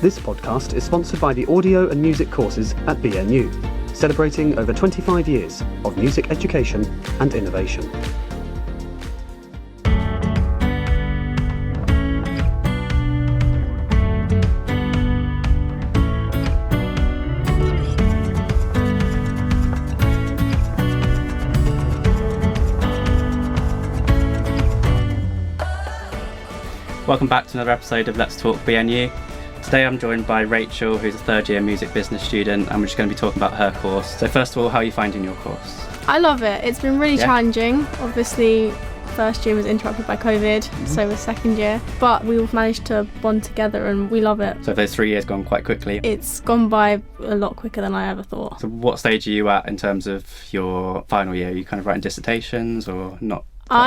This podcast is sponsored by the Audio and Music courses at BNU, celebrating over 25 years of music education and innovation. Welcome back to another episode of Let's Talk BNU. Today I'm joined by Rachael, who's a third year music business student, and we're just going to be talking about her course. So first of all, how are you finding your course? I love it. It's been really challenging. Obviously, first year was interrupted by COVID, so was second year. But we all managed to bond together and we love it. So those 3 years gone quite quickly? It's gone by a lot quicker than I ever thought. So what stage are you at in terms of your final year? Are you kind of writing dissertations or not?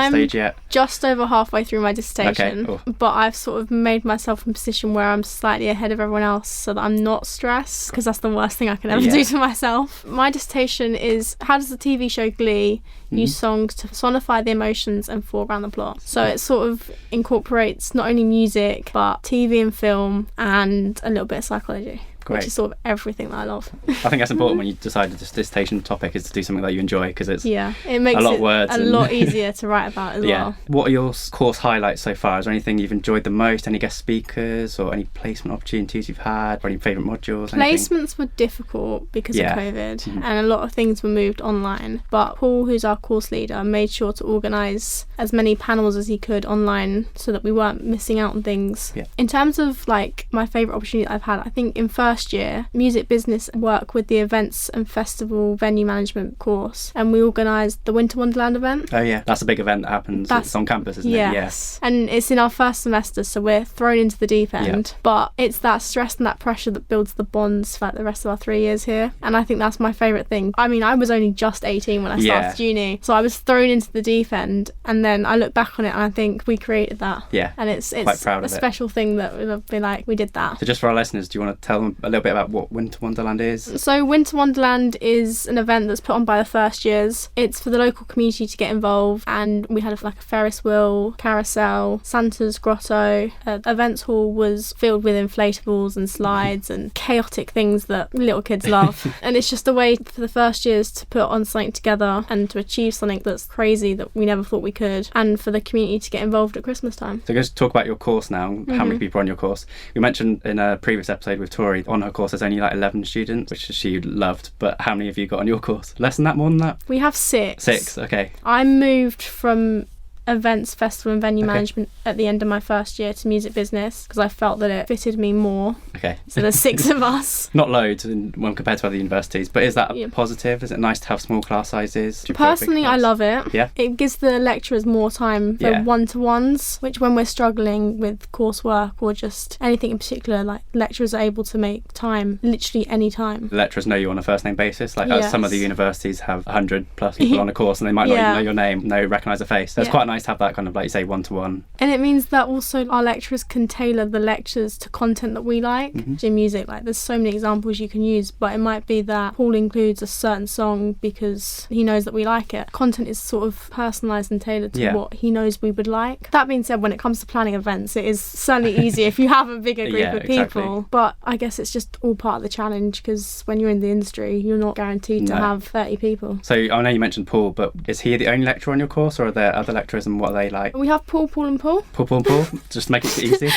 Stage yet? Just over halfway through my dissertation, but I've sort of made myself in a position where I'm slightly ahead of everyone else so that I'm not stressed, because that's the worst thing I can ever do to myself. My dissertation is, how does the TV show Glee use songs to personify the emotions and foreground the plot? So it sort of incorporates not only music but TV and film and a little bit of psychology. Great. Which is sort of everything that I love. I think that's important when you decide this dissertation topic is to do something that you enjoy, because it's it makes a lot of words a lot easier to write about as well. What are your course highlights so far? Is there anything you've enjoyed the most? Any guest speakers or any placement opportunities you've had, or any favourite modules? Placements were difficult because of COVID, and a lot of things were moved online. But Paul, who's our course leader, made sure to organise as many panels as he could online so that we weren't missing out on things. In terms of like my favourite opportunity that I've had, I think in first year, music business work with the events and festival venue management course, and we organised the Winter Wonderland event. Oh yeah, that's a big event that happens. It's on campus, isn't it? Yes. And it's in our first semester, so we're thrown into the deep end. But it's that stress and that pressure that builds the bonds for like, the rest of our 3 years here. And I think that's my favourite thing. I mean, I was only just 18 when I started uni, so I was thrown into the deep end, and then I look back on it and I think we created that. Yeah. And it's quite proud a of special thing that we'll be like, we did that. So just for our listeners, do you want to tell them a little bit about what Winter Wonderland is? So Winter Wonderland is an event that's put on by the first years. It's for the local community to get involved, and we had like a Ferris wheel, carousel, Santa's grotto. Events hall was filled with inflatables and slides and chaotic things that little kids love. And it's just a way for the first years to put on something together and to achieve something that's crazy that we never thought we could, and for the community to get involved at Christmas time. So let's talk about your course now. How many people are on your course? We mentioned in a previous episode with Tori, on her course there's only like 11 students, which she loved, but how many have you got on your course? Less than that, more than that? We have 6. 6, okay. I moved from events, festival and venue management at the end of my first year to music business because I felt that it fitted me more. Okay. So there's 6 of us. Not loads when compared to other universities, but is that positive? Is it nice to have small class sizes? Personally, I love it. Yeah. It gives the lecturers more time for one-to-ones, which when we're struggling with coursework or just anything in particular, like lecturers are able to make time literally any time. The lecturers know you on a first name basis. Like some of the universities have 100 plus people on a course and they might not even know your name, recognise a face. So it's quite nice to have that kind of, like you say, one-to-one. And it means that also our lecturers can tailor the lectures to content that we like. In music, like there's so many examples you can use, but it might be that Paul includes a certain song because he knows that we like it. Content is sort of personalised and tailored to what he knows we would like. That being said, when it comes to planning events, it is certainly easier if you have a bigger group of people. But I guess it's just all part of the challenge, because when you're in the industry, you're not guaranteed to have 30 people. So I know you mentioned Paul, but is he the only lecturer on your course, or are there other lecturers, and what are they like? We have Paul and Paul. Paul and Paul, just to make it easy.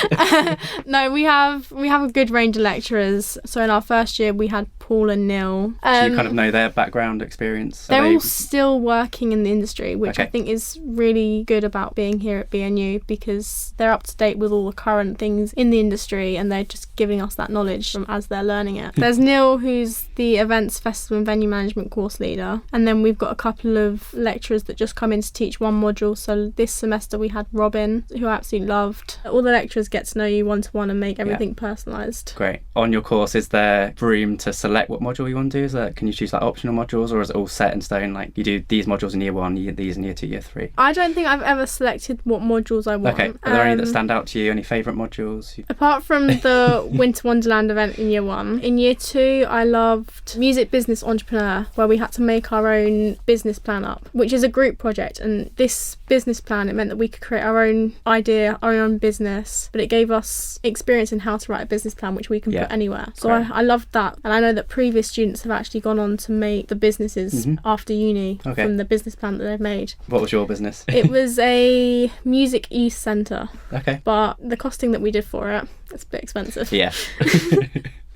No, we have a good range of lecturers. So in our first year, we had Paul and Neil. So you kind of know their background experience? They're all still working in the industry, which I think is really good about being here at BNU, because they're up to date with all the current things in the industry and they're just giving us that knowledge as they're learning it. There's Neil, who's the events, festival and venue management course leader, and then we've got a couple of lecturers that just come in to teach one module. So this semester we had Robin, who I absolutely loved. All the lecturers get to know you one-to-one and make everything personalised. Great. On your course, is there room to select what module you want to do? Can you choose like optional modules, or is it all set in stone, like you do these modules in year 1, these in year 2, year 3? I don't think I've ever selected what modules I want. Okay. Are there any that stand out to you? Any favourite modules? Apart from the Winter Wonderland event in year 1, in year 2 I loved Music Business Entrepreneur, where we had to make our own business plan up, which is a group project, and this business business plan, it meant that we could create our own idea, our own business, but it gave us experience in how to write a business plan, which we can put anywhere. So I loved that. And I know that previous students have actually gone on to make the businesses after uni from the business plan that they've made. What was your business? It was a music youth centre. Okay. But the costing that we did for it, it's a bit expensive. Yeah.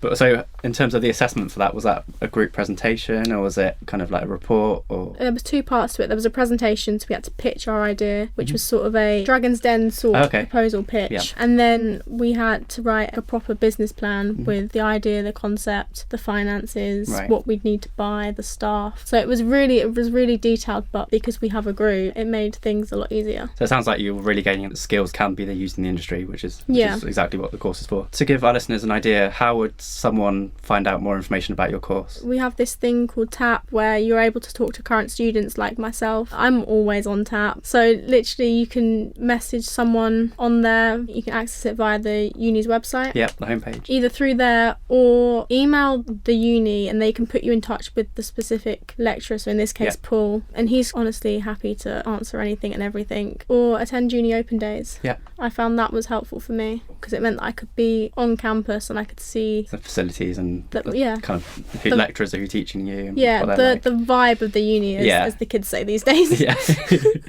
But so in terms of the assessment for that, was that a group presentation or was it kind of like a report? Or there was 2 parts to it. There was a presentation, so we had to pitch our idea, which was sort of a Dragon's Den sort of proposal pitch. And then we had to write a proper business plan with the idea, the concept, the finances, what we'd need to buy, the staff. So it was really detailed, but because we have a group, it made things a lot easier. So it sounds like you're really gaining that skills can be used in the industry, which is exactly what the course is for. To give our listeners an idea, how would someone find out more information about your course? We have this thing called Tap where you're able to talk to current students like myself. I'm always on Tap. So literally you can message someone on there. You can access it via the uni's website. Yep, the homepage. Either through there or email the uni and they can put you in touch with the specific lecturer. So in this case, Paul. And he's honestly happy to answer anything and everything. Or attend uni open days. Yeah. I found that was helpful for me because it meant that I could be on campus and I could see the facilities and the kind of who lecturers are teaching you. And the vibe of the uni, as the kids say these days. Yeah.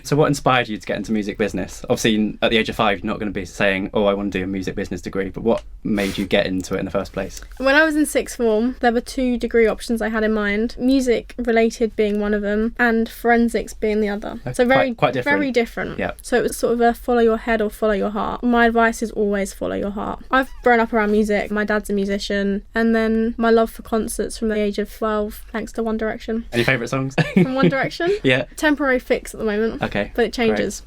So what inspired you to get into music business? Obviously, at the age of 5, you're not going to be saying, I want to do a music business degree, but what made you get into it in the first place? When I was in 6th form, there were 2 degree options I had in mind, music related being one of them and forensics being the other. So quite different. Very different. Yeah. So it was sort of a follow your head or follow your heart. My advice is always follow your heart. I've grown up around music. My dad's a musician, and then my love for concerts from the age of 12 thanks to One Direction. Any favourite songs? From One Direction? Yeah. Temporary fix at the moment. Okay. But it changes.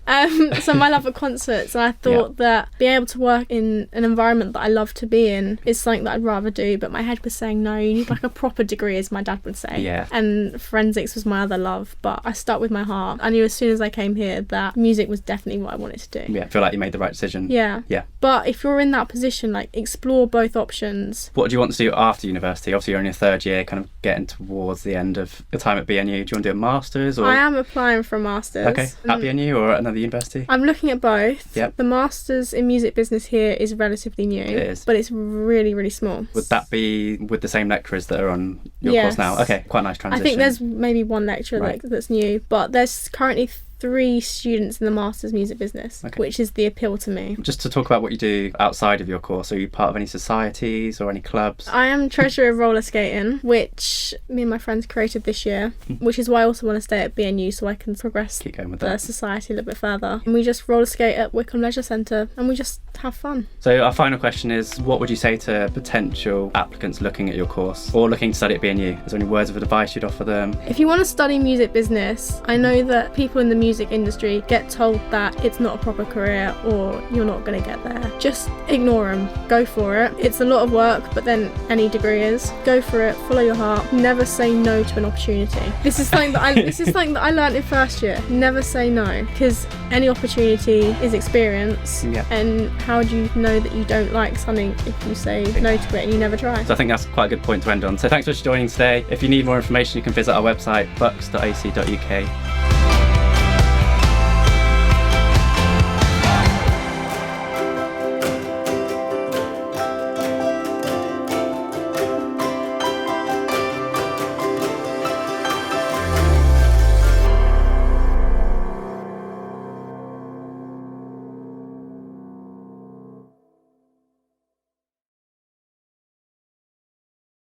So my love for concerts, and I thought that being able to work in an environment that I love to be in is something that I'd rather do, but my head was saying no, you need like a proper degree, as my dad would say. Yeah. And forensics was my other love, but I stuck with my heart. I knew as soon as I came here that music was definitely what I wanted to do. Yeah, I feel like you made the right decision. Yeah. Yeah. But if you're in that position, like, explore both options. What do you want to do after university? Obviously, you're in your 3rd year, kind of getting towards the end of your time at BNU. Do you want to do a master's? Or... I am applying for a master's. Okay. At BNU or at another university? I'm looking at both. Yep. The master's in music business here is relatively new. It is. But it's really, really small. Would that be with the same lecturers that are on your course now? Okay, quite a nice transition. I think there's maybe one lecturer that's new, but there's currently 3 students in the master's music business, which is the appeal to me. Just to talk about what you do outside of your course, are you part of any societies or any clubs? I am treasurer of roller skating, which me and my friends created this year, which is why I also want to stay at BNU so I can progress Keep going with the that. society a little bit further. And we just roller skate at Wickham Leisure Centre and we just have fun. So our final question is, what would you say to potential applicants looking at your course or looking to study at BNU? Is there any words of advice you'd offer them? If you want to study music business, I know that people in the music industry get told that it's not a proper career or you're not going to get there. Just ignore them. Go for it. It's a lot of work, but then any degree is. Go for it. Follow your heart. Never say no to an opportunity. This is something that I learned in 1st year. Never say no, because any opportunity is experience. Yeah. And how do you know that you don't like something if you say no to it and you never try? So I think that's quite a good point to end on. So thanks for joining today. If you need more information, you can visit our website, bucks.ac.uk.